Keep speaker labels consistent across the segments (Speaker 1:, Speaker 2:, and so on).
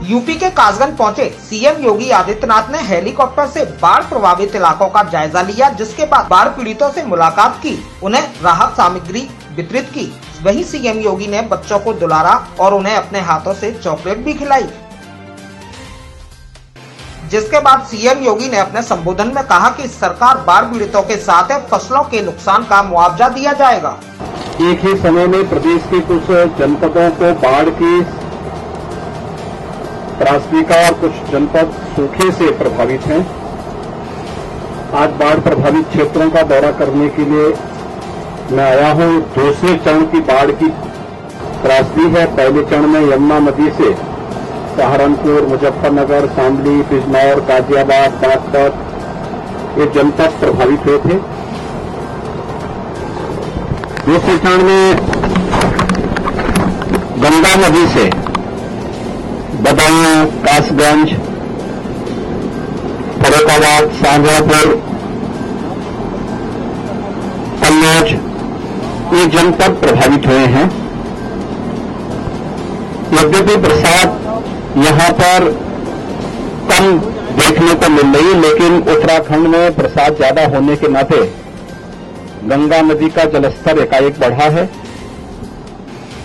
Speaker 1: UP के कासगंज पहुंचे CM Yogi Adityanath ने हेलीकॉप्टर से बाढ़ प्रभावित इलाकों का जायजा लिया, जिसके बाद बाढ़ पीड़ितों से मुलाकात की, उन्हें राहत सामग्री वितरित की। वहीं सीएम योगी ने बच्चों को दुलारा और उन्हें अपने हाथों से चॉकलेट भी खिलाई। जिसके बाद सीएम योगी ने अपने संबोधन में कहा कि सरकार बाढ़ पीड़ितों के साथ है, फसलों के नुकसान का मुआवजा दिया जाएगा।
Speaker 2: एक ही समय में प्रदेश के कुछ जनपदों को बाढ़ की त्रासदी का और कुछ जनपद सूखे से प्रभावित हैं। आज बाढ़ प्रभावित क्षेत्रों का दौरा करने के लिए मैं आया हूं। दूसरे चरण की बाढ़ की त्रासदी है। पहले चरण में यमुना नदी से सहारनपुर, मुजफ्फरनगर, शामली, बिजनौर, गाजियाबाद, बागपत ये जनपद प्रभावित हुए थे। दूसरे चरण में गंगा नदी से बदायूं, कासगंज, फर्रुखाबाद, शाहजहांपुर, कन्नौज ये जनपद प्रभावित हुए हैं। यद्यपि बरसात यहां पर कम देखने को मिल रही है, लेकिन उत्तराखंड में बरसात ज्यादा होने के नाते गंगा नदी का जलस्तर एकाएक बढ़ा है।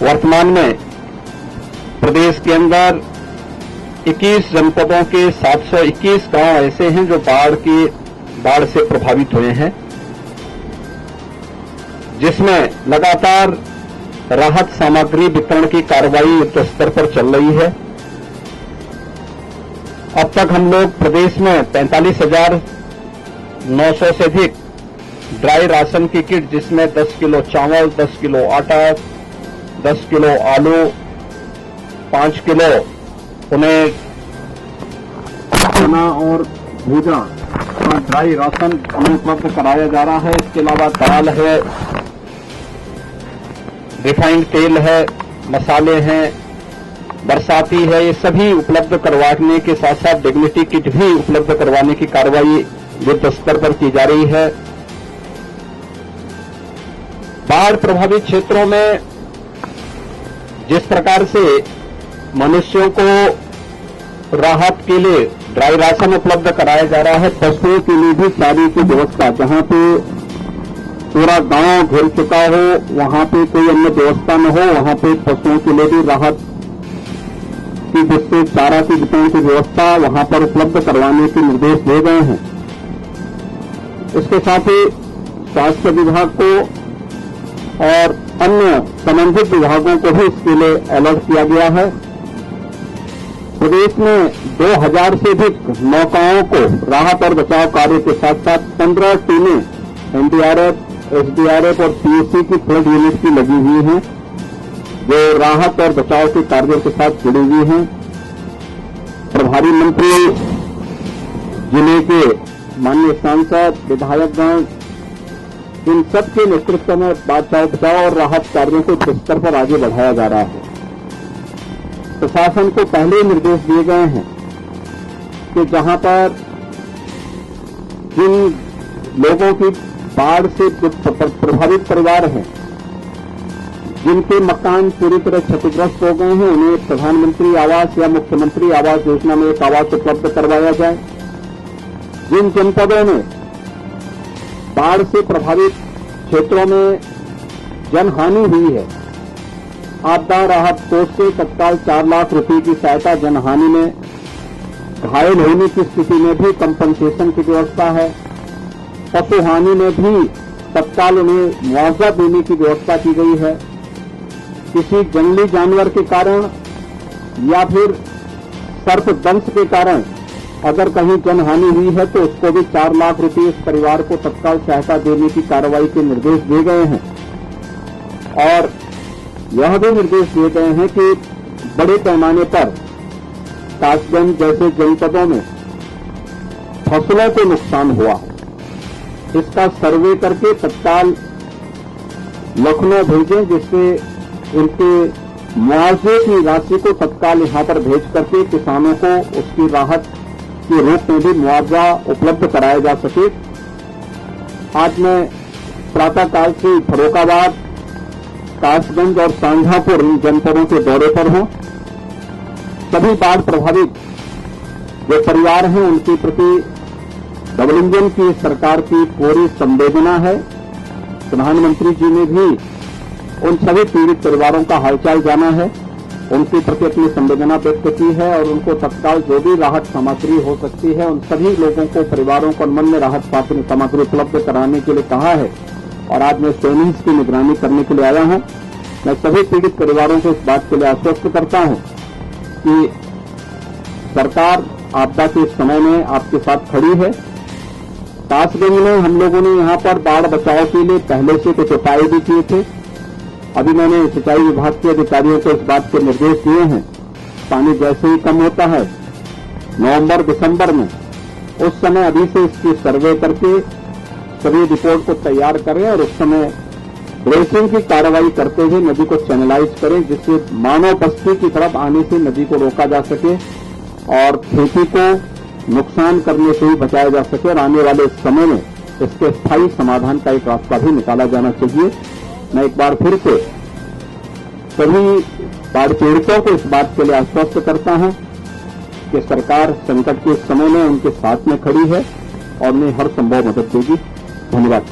Speaker 2: वर्तमान में प्रदेश के अंदर 21 जनपदों के 721 गांव ऐसे हैं जो बाढ़ से प्रभावित हुए हैं, जिसमें लगातार राहत सामग्री वितरण की कार्रवाई युद्ध स्तर पर चल रही है। अब तक हम लोग प्रदेश में 45,900 से अधिक ड्राई राशन की किट, जिसमें 10 किलो चावल, 10 किलो आटा, 10 किलो आलू, 5 किलो उन्हें चना और भूजा ड्राई राशन उन्हें उपलब्ध कराया जा रहा है। इसके अलावा दाल है, रिफाइंड तेल है, मसाले हैं, बरसाती है, ये सभी उपलब्ध करवाने के साथ साथ डिग्निटी किट भी उपलब्ध करवाने की कार्रवाई युद्ध स्तर पर की जा रही है। बाढ़ प्रभावित क्षेत्रों में जिस प्रकार से मनुष्यों को राहत के लिए ड्राई राशन उपलब्ध कराया जा रहा है, पशुओं के लिए भी चारे की व्यवस्था, जहां पे पूरा गांव घिर चुका हो, वहां पे कोई अन्य व्यवस्था न हो, वहां पे पशुओं के लिए भी राहत की, जिससे चारा की वितरण की व्यवस्था वहां पर उपलब्ध करवाने के निर्देश दिए गए हैं। इसके साथ ही स्वास्थ्य विभाग को और अन्य संबंधित विभागों को भी इसके लिए अलर्ट किया गया है। प्रदेश में 2000 से अधिक नौकाओं को राहत और बचाव कार्य के साथ साथ 15 टीमें एनडीआरएफ, एसडीआरएफ और पीएससी की फ्लड यूनिट की लगी हुई हैं, जो राहत और बचाव के कार्यों के साथ जुड़ी हुई हैं। प्रभारी मंत्री, जिले के माननीय सांसद, विधायकगण, इन सबके नेतृत्व में बचाव और राहत कार्यों को युद्ध स्तर पर आगे बढ़ाया जा रहा है। प्रशासन को पहले ही निर्देश दिए गए हैं कि जहां पर जिन लोगों की बाढ़ से प्रभावित परिवार हैं, जिनके मकान पूरी तरह क्षतिग्रस्त हो गए हैं, उन्हें प्रधानमंत्री आवास या मुख्यमंत्री आवास योजना में एक आवास उपलब्ध करवाया जाए। जिन जनपदों में बाढ़ से प्रभावित क्षेत्रों में जनहानि हुई है, आपदा राहत कोष से तत्काल 4 लाख रुपए की सहायता, जनहानि में घायल होने की स्थिति में भी कंपनसेशन की व्यवस्था है। पशु हानि में भी तत्काल उन्हें मुआवजा देने की व्यवस्था की गई है। किसी जंगली जानवर के कारण या फिर सर्पदंश के कारण अगर कहीं जनहानि हुई है तो उसको भी 4 लाख रुपए इस परिवार को तत्काल सहायता देने की कार्रवाई के निर्देश दिए गए हैं। और यह भी निर्देश दिए गए हैं कि बड़े पैमाने पर कासगंज जैसे जनपदों में फसलों को नुकसान हुआ है, इसका सर्वे करके तत्काल लखनऊ भेजें, जिससे उनके मुआवजे की राशि को तत्काल यहां पर भेज करके किसानों को उसकी राहत के रूप में भी मुआवजा उपलब्ध कराया जा सके। आज मैं प्रातःकाल से सभी बाढ़ प्रभावित जो परिवार हैं उनके प्रति डबल इंजन की सरकार की पूरी संवेदना है। प्रधानमंत्री जी ने भी उन सभी पीड़ित परिवारों का हालचाल जाना है, उनके प्रति अपनी संवेदना व्यक्त की है और उनको तत्काल जो भी राहत सामग्री हो सकती है उन सभी लोगों को, परिवारों को अनमन्य राहत सामग्री उपलब्ध कराने के लिए कहा है। और आज मैं स्वयं इसकी निगरानी करने के लिए आया हूं। मैं सभी पीड़ित परिवारों को इस बात के लिए आश्वस्त करता हूं कि सरकार आपदा के समय में आपके साथ खड़ी है। कासगंज में हम लोगों ने यहां पर बाढ़ बचाव के लिए पहले से कुछ उपाय भी किए थे। अभी मैंने सिंचाई विभाग के अधिकारियों को इस बात के निर्देश दिए हैं, पानी जैसे ही कम होता है नवंबर दिसंबर में, उस समय अभी से इसकी सर्वे करके सभी रिपोर्ट को तैयार करें और उस समय ब्रेसिंग की कार्रवाई करते हुए नदी को चैनलाइज करें, जिससे मानव बस्ती की तरफ आने से नदी को रोका जा सके और खेती को नुकसान करने से ही बचाया जा सके और आने वाले समय में इसके स्थायी समाधान का एक रास्ता भी निकाला जाना चाहिए। मैं एक बार फिर से सभी बाढ़ पीड़ितों को इस बात के लिए आश्वस्त करता हूं कि सरकार संकट के समय में उनके साथ में खड़ी है और उन्हें हर संभव मदद देगी। धन्यवाद।